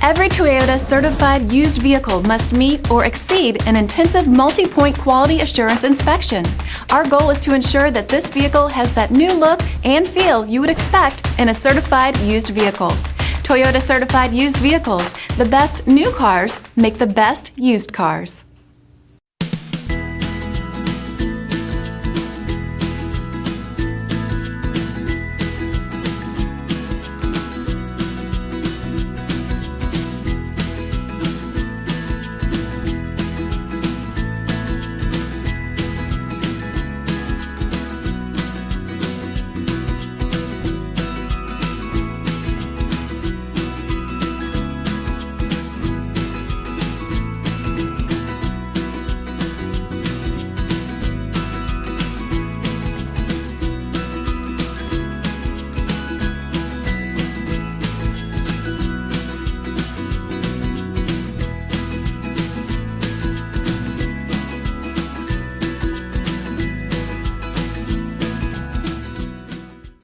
Every Toyota certified used vehicle must meet or exceed an intensive multi-point quality assurance inspection. Our goal is to ensure that this vehicle has that new look and feel you would expect in a certified used vehicle. Toyota certified used vehicles, the best new cars make the best used cars.